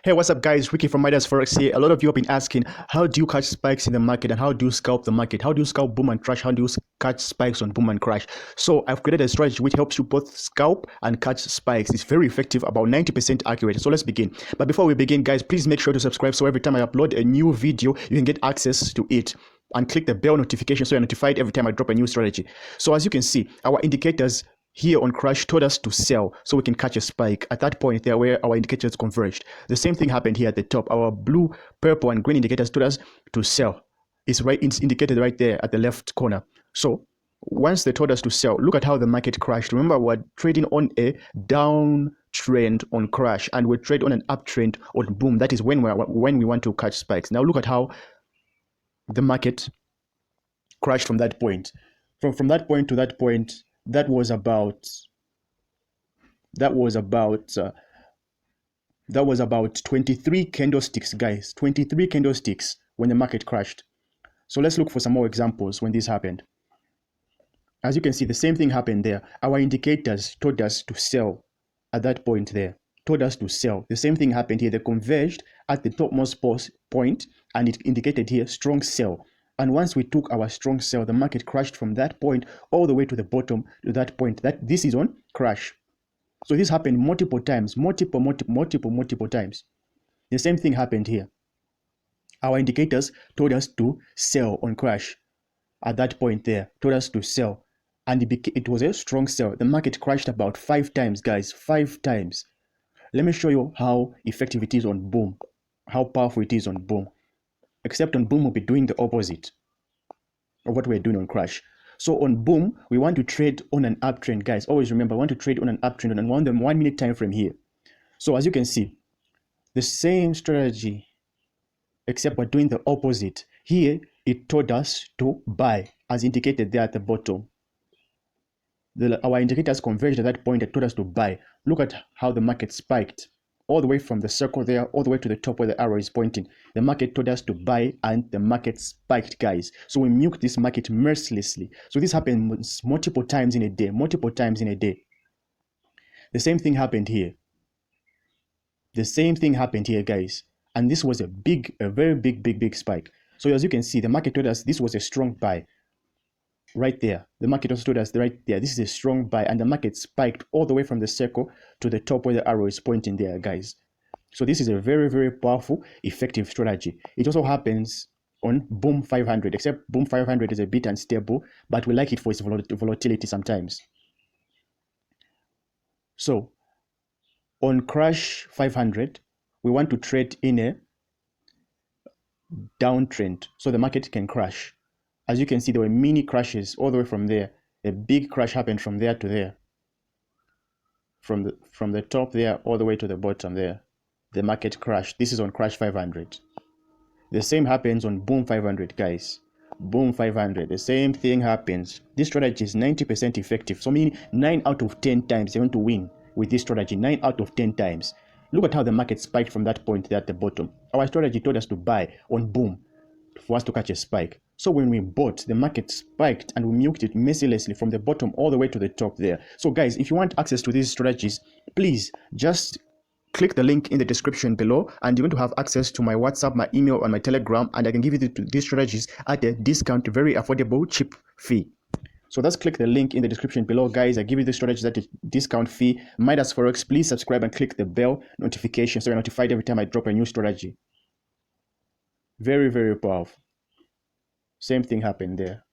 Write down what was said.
Hey, what's up, guys? Ricky from Midas Forex here. A lot of you have been asking, how do you catch spikes in the market and how do you scalp the market? How do you scalp boom and crash? How do you catch spikes on boom and crash? So I've created a strategy which helps you both scalp and catch spikes. It's very effective, about 90% accurate. So let's begin. But before we begin, guys, please make sure to subscribe so every time I upload a new video, you can get access to it. And click the bell notification so you're notified every time I drop a new strategy. So as you can see, our indicators here on crash told us to sell so we can catch a spike at that point there where our indicators converged. The same thing happened here at the top. Our blue, purple, and green indicators told us to sell. It's indicated right there at the left corner. So once they told us to sell, look at how the market crashed. Remember, we're trading on a downtrend on crash and we trade on an uptrend on boom. That is when we want to catch spikes. Now look at how the market crashed from that point. From that point to that point, that was about 23 candlesticks, guys. 23 candlesticks when the market crashed. So let's look for some more examples when this happened. As you can see, the same thing happened there. Our indicators told us to sell at that point there. Told us to sell. The same thing happened here. They converged at the topmost point and it indicated here strong sell. And once we took our strong sell, the market crashed from that point all the way to the bottom to that point. This is on crash. So this happened multiple times, multiple times. The same thing happened here. Our indicators told us to sell on crash at that point there, told us to sell. And it was a strong sell. The market crashed about 5 times, guys, 5 times. Let me show you how effective it is on boom, how powerful it is on boom. Except on boom, we'll be doing the opposite of what we're doing on crash. So on boom, we want to trade on an uptrend, guys. Always remember, I want to trade on an uptrend on 1 minute time frame here. So as you can see, the same strategy, except we're doing the opposite. Here, it told us to buy, as indicated there at the bottom. Our indicators converged at that point. It told us to buy. Look at how the market spiked all the way from the circle there, all the way to the top where the arrow is pointing. The market told us to buy and the market spiked, guys. So we milked this market mercilessly. So this happens multiple times in a day, The same thing happened here. Guys. And this was a very big spike. So as you can see, the market told us this was a strong buy. Right there, the market also told us right there, this is a strong buy, and the market spiked all the way from the circle to the top where the arrow is pointing there, guys. So this is a very powerful, effective strategy. It also happens on boom 500, except boom 500 is a bit unstable, but we like it for its volatility sometimes. So on crash 500, we want to trade in a downtrend so the market can crash. As you can see, there were mini crashes all the way from there. A big crash happened from there to there. From the top there all the way to the bottom there. The market crashed. This is on crash 500. The same happens on boom 500, guys. Boom 500. The same thing happens. This strategy is 90% effective. So meaning 9 out of 10 times you're going to win with this strategy. 9 out of 10 times. Look at how the market spiked from that point there at the bottom. Our strategy told us to buy on boom for us to catch a spike. So when we bought, the market spiked and we milked it mercilessly from the bottom all the way to the top there. So guys, if you want access to these strategies, please just click the link in the description below and you're going to have access to my WhatsApp, my email, and my Telegram, and I can give you these strategies at a discount, very affordable, cheap fee. So just click the link in the description below, guys. I give you the strategies at a discount fee. Midas Forex, please subscribe and click the bell notification so you're notified every time I drop a new strategy. Very powerful. Same thing happened there.